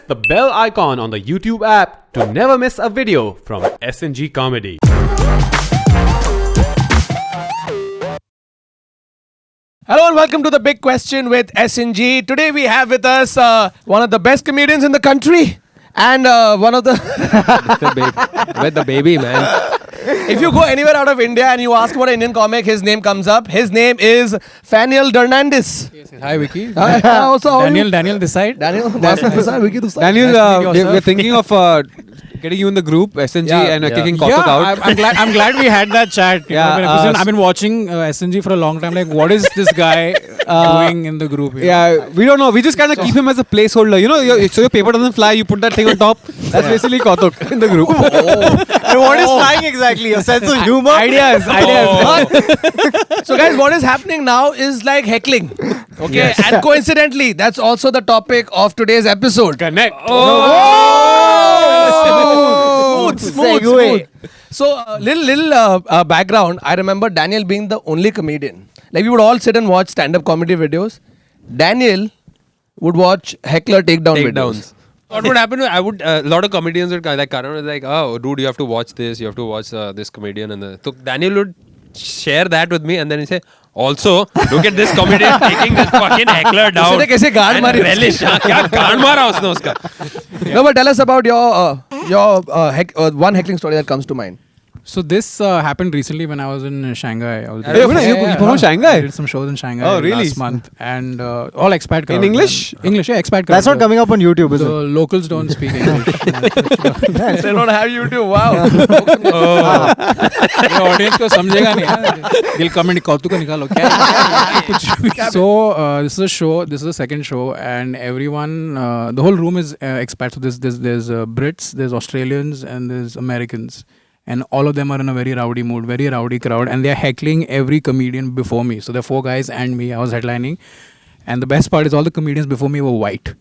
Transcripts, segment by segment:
the bell icon on the YouTube app to never miss a video from SnG Comedy. Hello and welcome to The Big Question with SnG. Today we have with us one of the best comedians in the country and one of the... with the baby, man. If you go anywhere out of India and you ask about an Indian comic, his name comes up. His name is Daniel Fernandes. Yes. Hi, Vicky. Daniel this side. Daniel this side, Vicky this side. Daniel, we're thinking of getting you in the group, SnG, and kicking Pathak out. I'm glad we had that chat. I've been watching SnG for a long time. Like, what is this guy doing in the group? We don't know. We just kind of keep him as a placeholder. You know, so your paper doesn't fly, you put that thing on top. That's basically Pathak in the group. And what is flying exactly? A sense of humor? Ideas. So guys, what is happening now is like heckling. Okay, yes. And coincidentally, that's also the topic of today's episode. Connect. Smooth. So, little background. I remember Daniel being the only comedian. Like, we would all sit and watch stand-up comedy videos. Daniel would watch heckler takedown videos. What would happen? A lot of comedians would like Karan was like, oh, dude, you have to watch this. You have to watch this comedian, and so Daniel would share that with me, and then he say, also, look at this comedian taking this fucking heckler down. And relish. No, but tell us about your one heckling story that comes to mind. So this happened recently when I was in Shanghai. You from Shanghai? I did some shows in Shanghai last month, and all expat crowd. In English? English, yeah, expat crowd. That's not coming up on YouTube, is it? The locals don't speak English. They don't have YouTube. Wow. The audience को समझेगा नहीं. They'll comment कौतुक का निकालो क्या? So this is a show. This is the second show, and everyone, the whole room is expats. So there's Brits, there's Australians, and there's Americans. And all of them are in a very rowdy mood, very rowdy crowd. And they are heckling every comedian before me. So there are 4 guys and me. I was headlining. And the best part is all the comedians before me were white.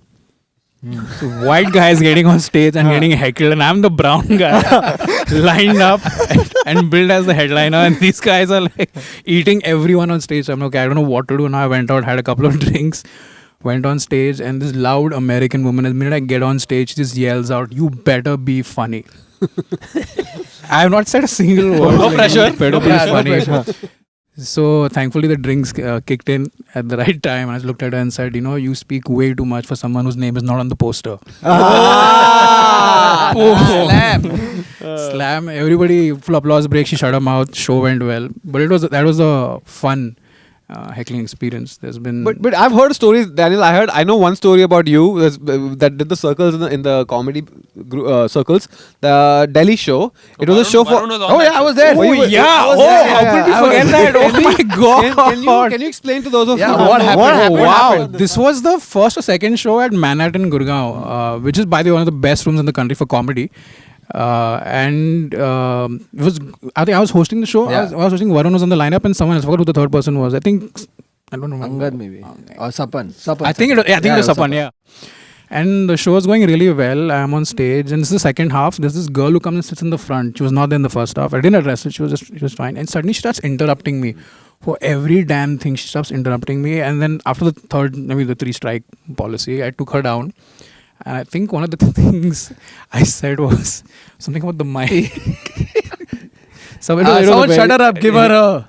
So white guys getting on stage and getting heckled. And I'm the brown guy lined up and billed as the headliner. And these guys are like eating everyone on stage. So I'm like, okay, I don't know what to do now. I went out, had a couple of drinks, went on stage. And this loud American woman, the minute I get on stage, just yells out, "You better be funny." I have not said a single word. No pressure. Better be funny. So thankfully the drinks kicked in at the right time. I looked at her and said, you speak way too much for someone whose name is not on the poster. Slam. Everybody, full applause break. She shut her mouth. Show went well. But that was a fun heckling experience. There's been, but I've heard stories, Daniel. I know one story about you that did the circles in the comedy circles. The Delhi show. It was a show for. I was there. How could we forget that? Oh my god! Can you explain to those of you what happened? Wow! This was the first or second show at Manhattan, Gurgaon, which is by the way one of the best rooms in the country for comedy. And it was. I think I was hosting the show. I was hosting. Varun was on the lineup, and someone else. I forgot who the third person was. I think I don't remember. Angad maybe or Sapan. I think it was Sapan. Yeah. And the show was going really well. I'm on stage, and this is the second half. There's this girl who comes and sits in the front. She was not there in the first half. I didn't address it. She was fine. And suddenly she starts interrupting me for every damn thing. She stops interrupting me, and then after the third, maybe the 3-strike policy, I took her down. And I think one of the things I said was something about the mic. Someone shut her up, give her a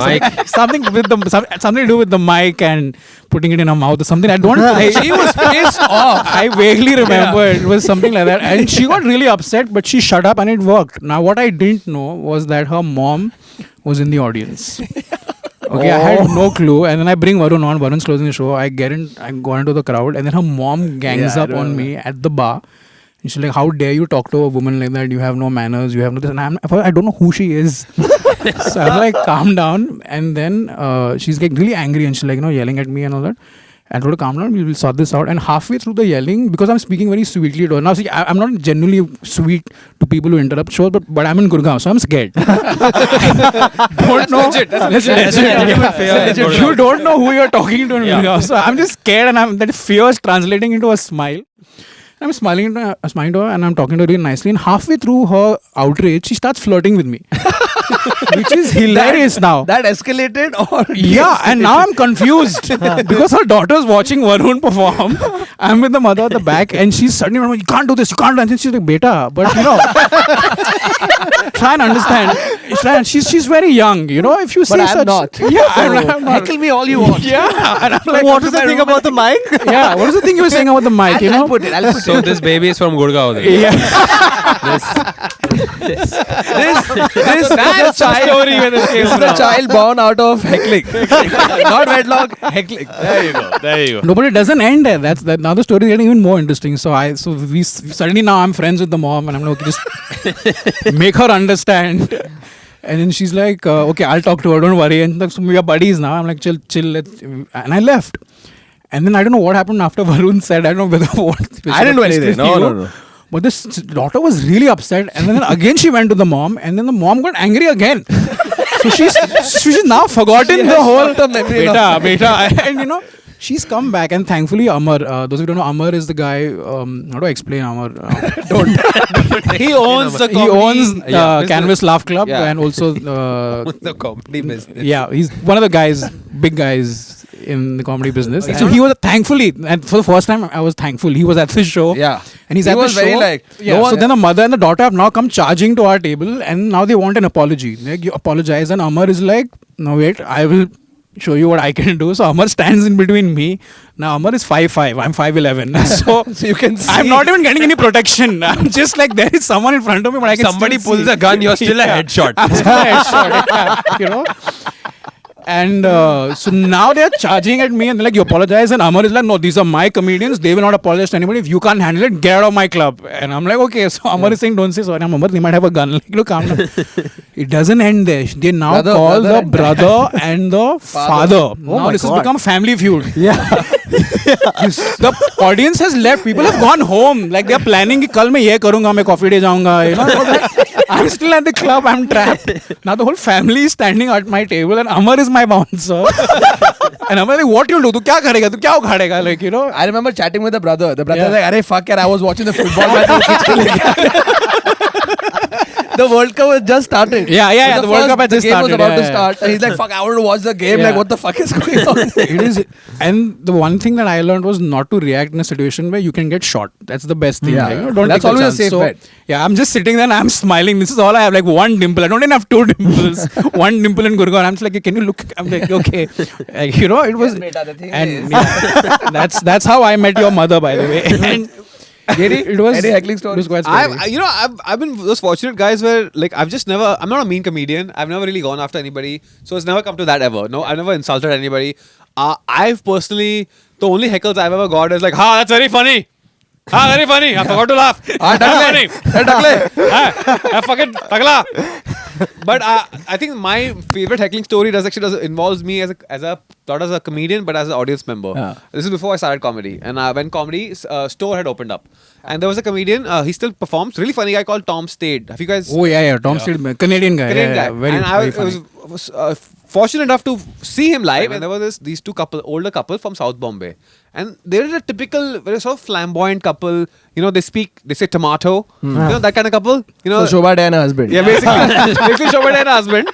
mic. Something to do with the mic and putting it in her mouth or something. I don't know. She was pissed off. I vaguely remember it was something like that. And she got really upset, but she shut up and it worked. Now, what I didn't know was that her mom was in the audience. Okay, I had no clue, and then I bring Varun on. Varun's closing the show. I go into the crowd, and then her mom gangs up on me at the bar. And she's like, "How dare you talk to a woman like that? You have no manners. You have no this." And I don't know who she is. So I'm like, calm down. And then she's like really angry, and she's like, yelling at me and all that. I told her, calm down, we will sort this out. And halfway through the yelling, because I'm speaking very sweetly to her. Now, see, I'm not genuinely sweet to people who interrupt shows, but I'm in Gurgaon, so I'm scared. Don't know. You don't know who you're talking to in Gurgaon. So I'm just scared, and that fear is translating into a smile. I'm smiling to her and I'm talking to her really nicely. And halfway through her outrage, she starts flirting with me. which is hilarious now. That escalated or Yeah, and now I'm confused because her daughter's watching Varun perform. I'm with the mother at the back, and she's suddenly, you can't do this, you can't do that. And she's like, beta, but try and understand. She's very young, if you But say I'm such. not. Yeah, I'm not. Heckle me all you want. Yeah, and I'm like, What is the thing about the mic? yeah, what is the thing you were saying about the mic? I'll put it. I'll put So it. this baby is from Gurgaon. Then. Yeah. This is the child born out of heckling. Not wedlock, heckling. There you go. No, but it doesn't end there. Now the story is getting even more interesting. So we suddenly now I'm friends with the mom, and I'm like, okay, just make her understand. And then she's like, okay, I'll talk to her. Don't worry. And like, so we are buddies now. I'm like, chill. And I left. And then I don't know what happened after Varun said. I don't know whether what. I didn't do anything. No. But this daughter was really upset, and then again she went to the mom, and then the mom got angry again. So she's now forgotten the whole beta, and she's come back, and thankfully Amar. Those who don't know, Amar is the guy. How do I explain Amar? He owns the He owns business. Canvas Laugh Club, Yeah. and also The comedy business. yeah, he's one of the guys, big guys in the comedy business. So he was thankfully, and for the first time, I was thankful he was at the show. Yeah. And he's He at was the show. very like, Yeah. no So one- then the mother and the daughter have now come charging to our table, and now they want an apology. Like, you apologize, and Amar is like, no wait, I will show you what I can do. So Amar stands in between me. Now Amar is 5'5", I'm 5'11". So you can see. I'm not even getting any protection. I'm just like, there is someone in front of me, but I can Somebody still pulls see. a gun, you're still a headshot. I'm still a headshot, yeah, And so now they're charging at me, and they're like, you apologize. And Amar is like, no, these are my comedians. They will not apologize to anybody. If you can't handle it, get out of my club. And I'm like, okay. So Amar is saying, don't say sorry. Amar, they might have a gun. Like, calm down. It doesn't end there. They now call the brother and the father. Now this has become a family feud. Yeah. The audience has left. People have gone home. Like they're planning कि कल मैं ये करूँगा, मैं coffee day जाऊँगा. I'm still at the club. I'm trapped. Now the whole family is standing at my table, and Amar is my bouncer. And Amar is like, what you'll do? तू क्या करेगा? तू क्या उखाड़ेगा? Like, I remember chatting with the brother. The brother Yeah. was like, "Arey fuck, yaar, I was watching the football match." The World Cup was just started. Yeah. The World Cup had just The game was started. about to Yeah. start. And he's like, "Fuck, I want to watch the game." Yeah. Like, what the fuck is going on? It is, and the one thing that I learned was not to react in a situation where you can get shot. That's the best thing. Yeah. Right? Don't That's take always a chance. safe bet. Yeah, I'm just sitting there and I'm smiling. This is all I have, like one dimple. I don't even have two dimples. One dimple in Gurgaon. I'm just like, can you look? I'm like, okay. It was. beta, the thing and is- yeah, that's how I met your mother, by the way. And it was Any heckling story? It was quite scary. I've been those fortunate guys where like I'm not a mean comedian. I've never really gone after anybody, so it's never come to that ever. No, I've never insulted anybody. I've personally, the only heckles I've ever got is like, "Ha, that's very funny. Ha, very funny. I forgot to laugh. Funny. I fucking tagla." But I think my favorite heckling story involves me not as a comedian but as an audience member. Yeah. This is before I started comedy, and when comedy store had opened up, and there was a comedian. He still performs. Really funny guy called Tom Stade. Have you guys? Oh yeah, Tom Stade, Canadian guy. Canadian Yeah, guy. very, and very I funny. was fortunate enough to see him live, and there was these two older couple from South Bombay, and they're a typical, very sort of flamboyant couple. They say tomato, that kind of couple. So Shobha Day and her husband. Yeah, basically Shobha and her husband.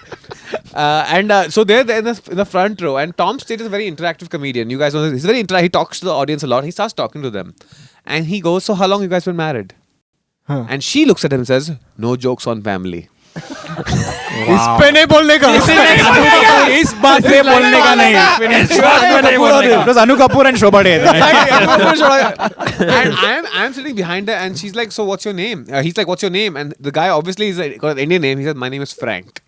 So they're there in the front row, and Tom Stade is a very interactive comedian. You guys know this. He's very he talks to the audience a lot. He starts talking to them, and he goes, "So how long you guys been married?" And she looks at him and says, "No jokes on family." इस पे नहीं बोलने का इस बात पे बोलने का नहीं It was Anu Kapoor and Shobha Day. And I'm sitting behind her, and she's like, "So what's your name?" He's like, "What's your name?" And the guy obviously is got an Indian name. He says, "My name is Frank."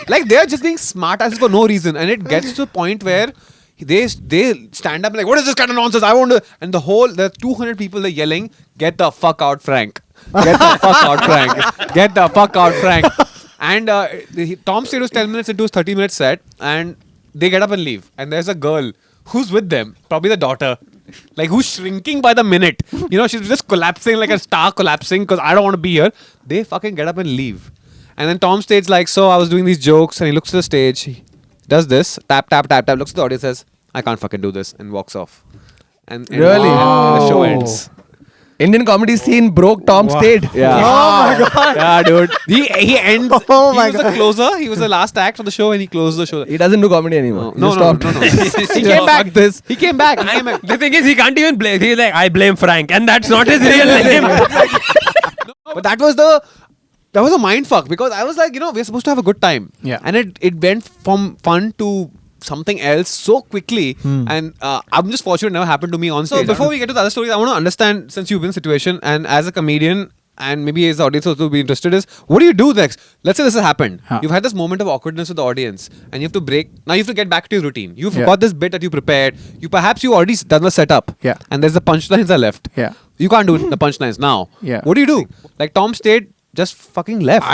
Like they're just being smart asses for no reason, and it gets to a point where they stand up like, "What is this kind of nonsense? I want to." And the 200 people are yelling, "Get the fuck out, Frank! Get the fuck out, Frank! Get the fuck out, Frank!" And Tom Stade was 10 minutes into his 30-minute set, and they get up and leave. And there's a girl who's with them, probably the daughter, like who's shrinking by the minute. She's just collapsing like a star collapsing because I don't want to be here. They fucking get up and leave. And then Tom Stade's like, "So I was doing these jokes," and he looks to the stage, he does this, tap, tap, tap, tap, looks at the audience, says, "I can't fucking do this," and walks off. And Really? the show ends. Indian comedy scene broke Tom Stade. Yeah. Oh my god. Yeah, dude. He ends. Oh my he was the closer. He was the last act of the show, and he closed the show. He doesn't do comedy anymore. He No, just no, stopped. no. He came back. This. He came back. He came back. The thing is, he can't even blame. He's like, I blame Frank, and that's not his real name. But that was a mind fuck because I was like, we're supposed to have a good time. Yeah. And it went from fun to something else so quickly. And I'm just fortunate it never happened to me on stage. So before we get to the other stories, I want to understand, since you've been in the situation and as a comedian, and maybe as the audience also be interested, is what do you do next? Let's say this has happened. Huh. You've had this moment of awkwardness with the audience and you have to break. Now you have to get back to your routine. You've Yeah. got this bit that you prepared. Perhaps you already done the setup. Yeah. And there's the punchlines are left. Yeah. You can't do the punchlines now. Yeah. What do you do? Like Tom Stade just fucking left.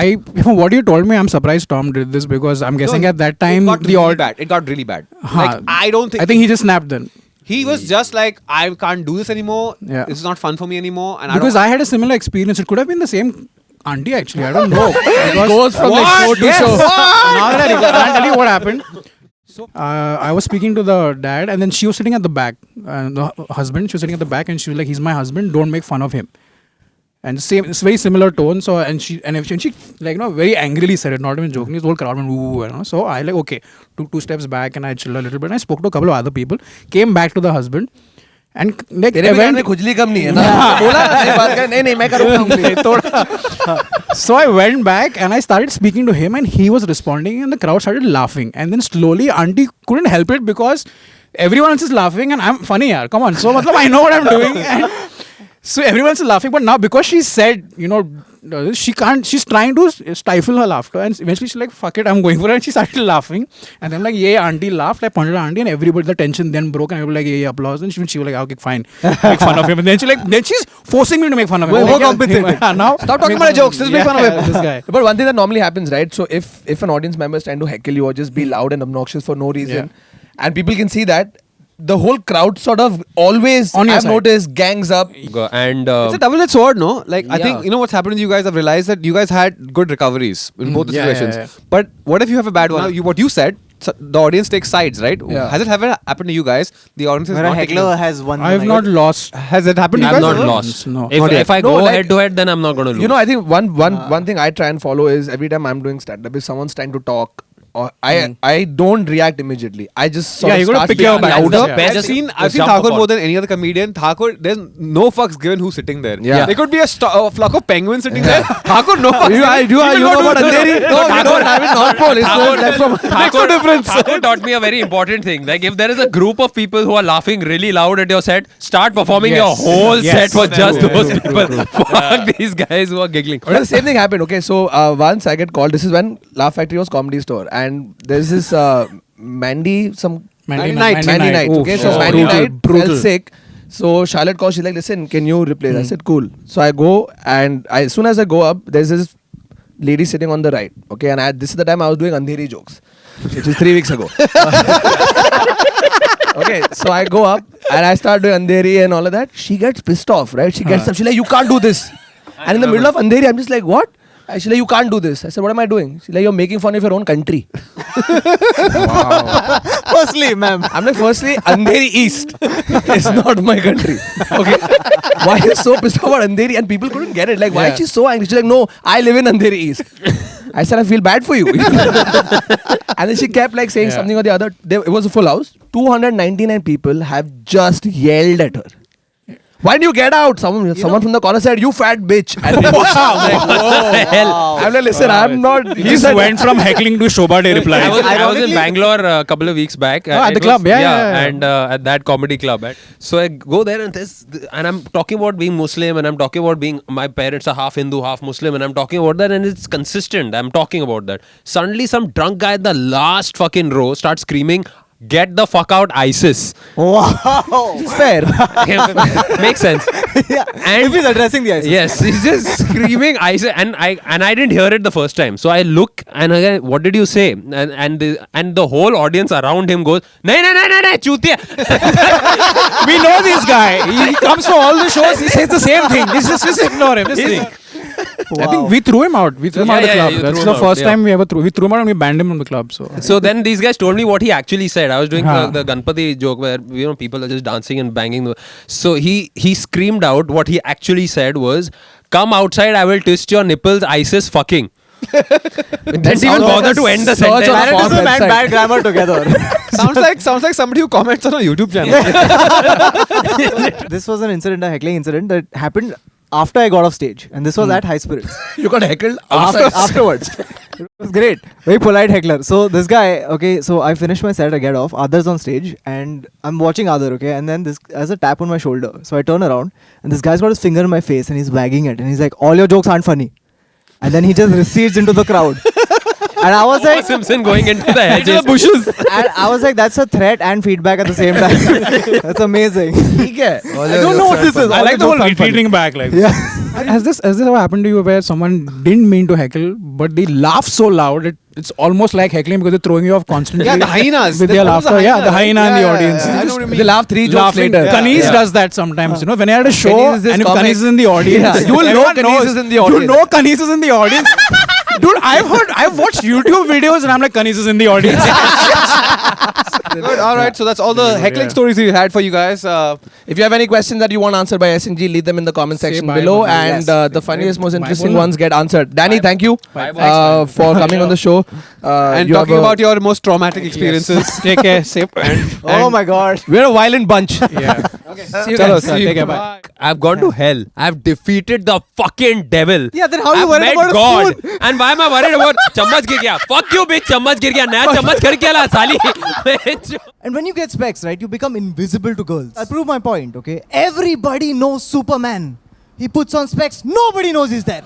From what you told me, I'm surprised Tom did this because I'm guessing at that time it got really bad. Like I think he just snapped then. he was just like, I can't do this anymore. Yeah. It's not fun for me anymore. And Because I had a similar experience. It could have been the same auntie actually. I don't know. It goes from like show to show. Now that I'll tell you what happened. So I was speaking to the dad, and then she was sitting at the back. The husband, she was sitting at the back, and she was like, "He's my husband. Don't make fun of him." And it's very similar tone. So and she like very angrily said it, not even joking. The whole crowd went ooh, So I like okay, took 2 steps back and I chilled a little bit. And I spoke to a couple of other people. Came back to the husband. And like तेरे भी कान में खुजली कम नहीं है ना बोला ना ये बात कर नहीं मैं करूँगा So I went back and I started speaking to him and he was responding and the crowd started laughing and then slowly auntie couldn't help it because everyone else is laughing and I'm funny yaar, come on. So matlab, I know what I'm doing and so everyone's laughing but now because she said she's trying to stifle her laughter and eventually she's like fuck it I'm going for it and she started laughing and then like yeah auntie laughed like pointed at auntie and everybody the tension then broke and everybody like yeah applause and she was like okay fine make fun of him and then she's forcing me to make fun of him now stop talking about jokes just make fun of him this guy. But one thing that normally happens, right? So if an audience member is trying to heckle you or just be loud and obnoxious for no reason and people can see that, the whole crowd sort of always, on your I've side. noticed, gangs up. And it's a double-edged sword, no? Like I think what's happened is you guys have realized that you guys had good recoveries in both the situations. Yeah. But what if you have a bad one? Now, what you said, the audience takes sides, right? Yeah. Has it ever happened to you guys? The audience is Where a not taking. heckler has won. I have not lost. Has it happened to you I'm guys? not ever? lost. No. If I No, go like- head to head, then I'm not going to lose. I think one thing I try and follow is every time I'm doing stand-up, if someone's trying to talk, or I don't react immediately. I just sort of you gotta start pick your speaking battles, louder. yeah. Best- I've Just- seen just jump Thakur upon. more than any other comedian. Thakur, there's no fucks given who's sitting there. Yeah. There could be a flock of penguins sitting there. Thakur, no fucks. You know about Andheri? No, we Thakur- don't have it North Pole. It's Thakur- left from Thakur taught me a very important thing. Like if there is a group of people who are laughing really loud at your set, start performing your whole set for just those people. Fuck these guys who are giggling. But the same thing happened. Okay, so once I get called. This is when Laugh Factory was Comedy Store, and there's this Mandy night. Okay, so Mandy night fell sick. So Charlotte calls. She's like, "Listen, can you replace?" I said, "Cool." So I go, and as soon as I go up, there's this lady sitting on the right. Okay, and this is the time I was doing Andheri jokes, which is 3 weeks ago. Okay, so I go up and I start doing Andheri and all of that. She gets pissed off, right? She gets up. She's like, "You can't do this." And in the middle of Andheri, I'm just like, "What?" She's like, "You can't do this." I said, "What am I doing?" She's like, "You're making fun of your own country." Firstly, ma'am. I'm like, firstly, Andheri East is not my country. Okay. Why are you so pissed off about Andheri? And people couldn't get it. Like, why is she so angry? She's like, "No, I live in Andheri East." I said, "I feel bad for you." And then she kept like saying something or the other. It was a full house. 299 people have just yelled at her. "Why didn't you get out?" Someone from the corner said, "You fat bitch." And I'm like, Hell. I'm like, "Listen, I'm not." He just went from heckling to Shoba Day reply. I was in Ironically- Bangalore a couple of weeks back. at It the club, yeah. And at that comedy club. So I go there and I'm talking about being Muslim and I'm talking about being, my parents are half Hindu, half Muslim, and I'm talking about that and it's consistent. I'm talking about that. Suddenly some drunk guy in the last fucking row starts screaming, "Get the fuck out, ISIS." Wow. It's fair. Makes sense. Yeah. And If he's addressing the ISIS. yes, he's just screaming ISIS, and I didn't hear it the first time. So I look and I go, "What did you say?" And the whole audience around him goes, "Nahi, chutiya." We know this guy. He comes for all the shows. He says the same thing. Just ignore him. Just think. I think we threw him out. We threw him out of the yeah, club. you That's threw the him out, first yeah. time we ever threw. We threw him out and we banned him from the club. So then these guys told me what he actually said. I was doing Huh. the Ganpati joke where people are just dancing and banging. So he screamed out what he actually said was, "Come outside, I will twist your nipples, ISIS fucking." Didn't even bother to end the Search sentence. on a Parentism and website. bad grammar together. sounds like somebody who comments on a YouTube channel. This was an incident, a heckling incident that happened after I got off stage, and this was at High Spirits. You got heckled outside. Afterwards. It was great. Very polite heckler. So this guy, okay, so I finish my set, I get off. Adhar's on stage, and I'm watching Adhar, okay, and then this has a tap on my shoulder. So I turn around, and this guy's got his finger in my face, and he's wagging it, and he's like, "All your jokes aren't funny." And then he just recedes into the crowd. And I was Homer like, Simpson going into the hedges. and I was like, that's a threat and feedback at the same time. That's amazing. ठीक है. I don't know what this is. I All like the jokes whole aren't funny. retreating back. Like, Yeah. has this ever happened to you where someone didn't mean to heckle, but they laugh so loud it's almost like heckling because they're throwing you off constantly. Yeah, the hyenas. With their What was laughter. the Yeah, hyena, the hyena right? in the Yeah, audience. yeah, I know what you mean. They laugh 3 jokes Laughing. later. Kanis Yeah. does that sometimes. You know, when I had a show Kanis is this and if comic. Kanis is in the audience, Yeah, you will know everyone Kanis knows. is in the audience. You know Kanis is in the audience. Dude, I've watched YouTube videos and I'm like, Kanis is in the audience. Good. All right. So that's all the heckling stories we had for you guys. If you have any questions that you want answered by SnG, leave them in the comment section bye, below. bye. And Yes. the funniest, most Bye, interesting bye. ones get answered. Danny, thank you Bye. for coming on the show. and you have talking a- about your most traumatic experiences. Take care. Safe. And Oh my god. We're a violent bunch. yeah. See you Chalo, guys. see you. Take care. Bye. I've gone to hell. I've defeated the fucking devil. Yeah, then how are you I've worried met about a God. spoon? And why am I worried about चम्मच गिर गया? Fuck you, bitch. चम्मच गिर गया. नया चम्मच खरीद के ला साली. And when you get specs, right, you become invisible to girls. I'll prove my point, okay? Everybody knows Superman. He puts on specs, nobody knows he's there.